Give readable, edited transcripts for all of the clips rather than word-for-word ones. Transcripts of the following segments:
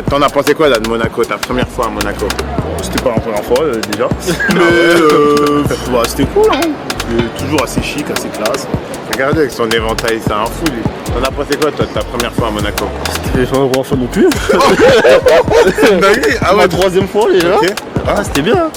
T'en as pensé quoi là de Monaco, ta première fois à Monaco? C'était pas la première fois déjà. Mais bah, c'était cool, hein. Toujours assez chic, assez classe. Regardez avec son éventail, c'est un fou lui. T'en as pensé quoi toi de ta première fois à Monaco? C'était pas la première fois non plus. C'est une dinguerie. Ah ouais, Ma troisième fois déjà. Ok. Ah, c'était bien.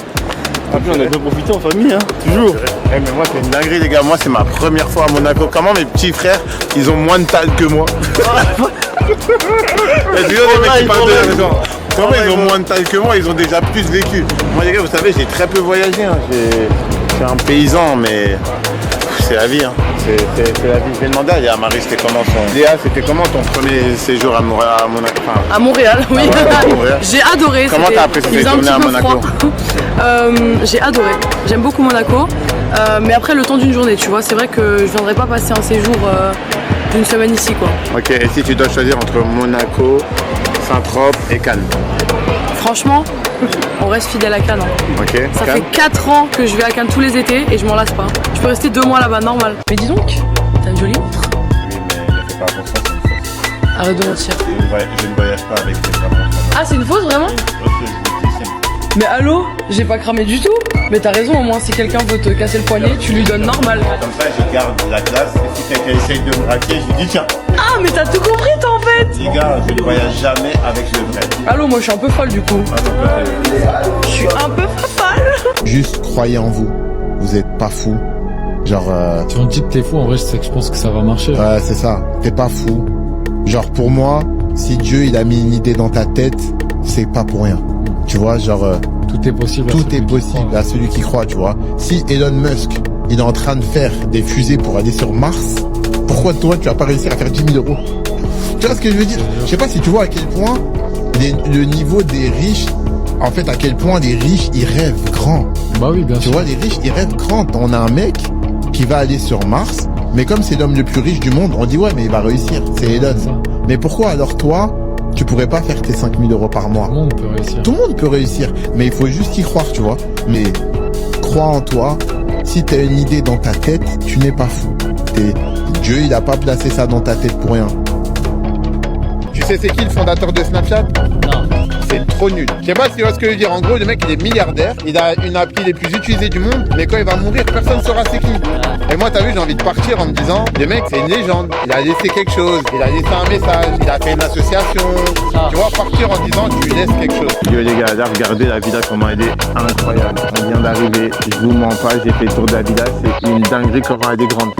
Après, on a bien profité en famille, hein. Toujours. Eh, mais moi c'est une dinguerie les gars, moi c'est ma première fois à Monaco. Comment mes petits frères, ils ont moins de taille que moi? Il y a toujours des mecs qui parlent de la maison. Comment ils ont moins de taille que moi, ils ont déjà plus vécu. Moi les gars, vous savez, j'ai très peu voyagé, hein. Je suis un paysan, mais c'est la vie, hein. C'est la vie. Je vais demander à Marie, c'était comment Léa, c'était comment ton premier séjour à Monaco? À Montréal, oui. à Montréal. J'ai adoré. Comment t'as apprécié cette journée à Monaco? J'ai adoré. J'aime beaucoup Monaco. Mais après, le temps d'une journée, tu vois, c'est vrai que je viendrais pas passer un séjour d'une semaine ici, quoi. Ok, et si tu dois choisir entre Monaco, Saint-Tropez et Cannes? Franchement, on reste fidèle à Cannes. Hein. Ok. Ça Cannes. fait 4 ans que je vais à Cannes tous les étés et je m'en lasse pas. Je peux rester 2 mois là-bas, normal. Mais dis donc, t'as une jolie montre. Oui, mais ne fais pas attention, c'est une fausse. Arrête de mentir. Je ne voyage pas avec les femmes. Ah, c'est une fausse, vraiment? Mais allô, j'ai pas cramé du tout. Mais t'as raison, au moins si quelqu'un veut te casser le poignet, tu lui donnes normal. Comme ça, je garde la classe. Et si quelqu'un essaye de me braquer, je lui dis tiens. Ah, mais t'as tout compris toi en fait. Les gars, je ne voyage jamais avec le vrai. Allô, moi je suis un peu folle du coup. Je suis un peu folle. Juste croyez en vous. Vous êtes pas fou. Genre, Si on te dit que t'es fou, en vrai, je pense que ça va marcher. ouais, c'est ça. T'es pas fou. Genre, pour moi, si Dieu, il a mis une idée dans ta tête, c'est pas pour rien. Tu vois, genre, Tout est possible. à tout celui est qui possible croit. à celui qui croit, tu vois. Si Elon Musk, il est en train de faire des fusées pour aller sur Mars, pourquoi toi, tu vas pas réussir à faire 10 000 euros? Tu vois ce que je veux dire? Je sais pas si tu vois à quel point le niveau des riches, en fait, à quel point les riches, ils rêvent grand. Bah oui, bien Tu sûr. vois, les riches, ils rêvent grand. On a un mec qui va aller sur Mars, mais comme c'est l'homme le plus riche du monde, on dit ouais, mais il va réussir. C'est Elon. C'est ça. Mais pourquoi alors toi, tu pourrais pas faire tes 5 000 euros par mois? Tout le monde peut réussir. Tout le monde peut réussir, mais il faut juste y croire, tu vois. Mais crois en toi. Si t'as une idée dans ta tête, tu n'es pas fou. Dieu, il a pas placé ça dans ta tête pour rien. Tu sais c'est qui le fondateur de Snapchat? Non. C'est trop nul. Je sais pas si tu vois ce que je veux dire. En gros, le mec, il est milliardaire. Il a une appli les plus utilisées du monde. Mais quand il va mourir, personne ne saura c'est qui. Et moi, t'as vu, j'ai envie de partir en me disant, le mec, c'est une légende. Il a laissé quelque chose. Il a laissé un message. Il a fait une association. Tu vois, partir en disant, tu laisses quelque chose. Yo les gars, là regardez la villa comment elle est incroyable. On vient d'arriver, je vous mens pas, j'ai fait le tour de la villa, c'est une dinguerie comment elle est grande.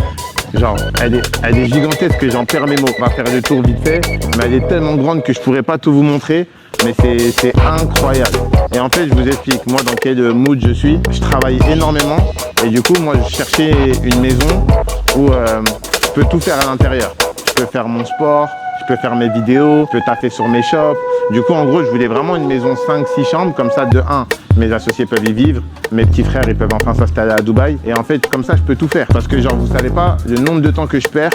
Genre, elle est gigantesque, j'en perds mes mots. On va faire le tour vite fait, mais elle est tellement grande que je pourrais pas tout vous montrer. Mais c'est incroyable. Et en fait, je vous explique, moi dans quel mood je suis. Je travaille énormément et du coup, moi je cherchais une maison où je peux tout faire à l'intérieur. Je peux faire mon sport, je peux faire mes vidéos, je peux taffer sur mes shops. Du coup, en gros, je voulais vraiment une maison 5-6 chambres, comme ça, de 1, mes associés peuvent y vivre, mes petits frères, ils peuvent enfin s'installer à Dubaï. Et en fait, comme ça, je peux tout faire. Parce que genre, vous savez pas le nombre de temps que je perds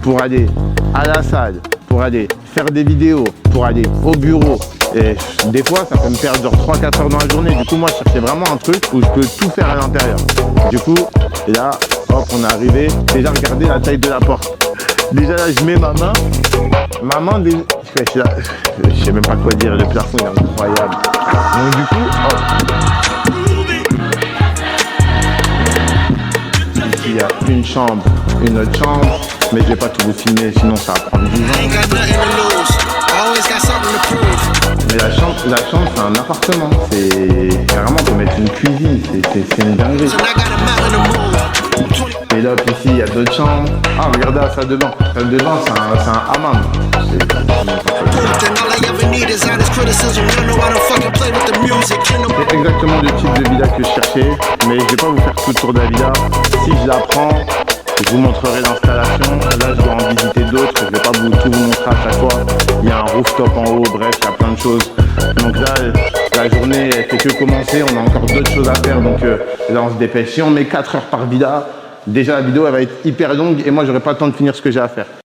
pour aller à la salle, pour aller faire des vidéos, pour aller au bureau. Et des fois, ça peut me perdre genre 3-4 heures dans la journée. Du coup, moi, je cherchais vraiment un truc où je peux tout faire à l'intérieur. Du coup, là, hop, on est arrivé. Déjà, regardez la taille de la porte. Déjà, là, je mets ma main. Ma main, je sais même pas quoi dire. Le plafond, il est incroyable. Donc, du coup, hop. Ici, il y a une chambre, une autre chambre. Mais je vais pas tout vous filmer, sinon ça va prendre 10 ans. Mais la chambre, c'est un appartement. C'est carrément, on peut mettre une cuisine. C'est une dinguerie. Et là, puis ici, il y a d'autres chambres. Ah, regardez la salle de bain. La salle de bain, c'est un hammam. C'est exactement le type de villa que je cherchais. Mais je vais pas vous faire tout le tour de la villa. Si je la prends, je vous montrerai l'installation. Là, je dois en visiter d'autres. Je vais pas tout vous montrer à chaque fois. Il y a un rooftop en haut. Bref, il y a plein de choses. Donc là, la journée, elle fait que commencer. On a encore d'autres choses à faire. Donc là, on se dépêche. Si on met 4 heures par villa, déjà la vidéo, elle va être hyper longue. Et moi, j'aurai pas le temps de finir ce que j'ai à faire.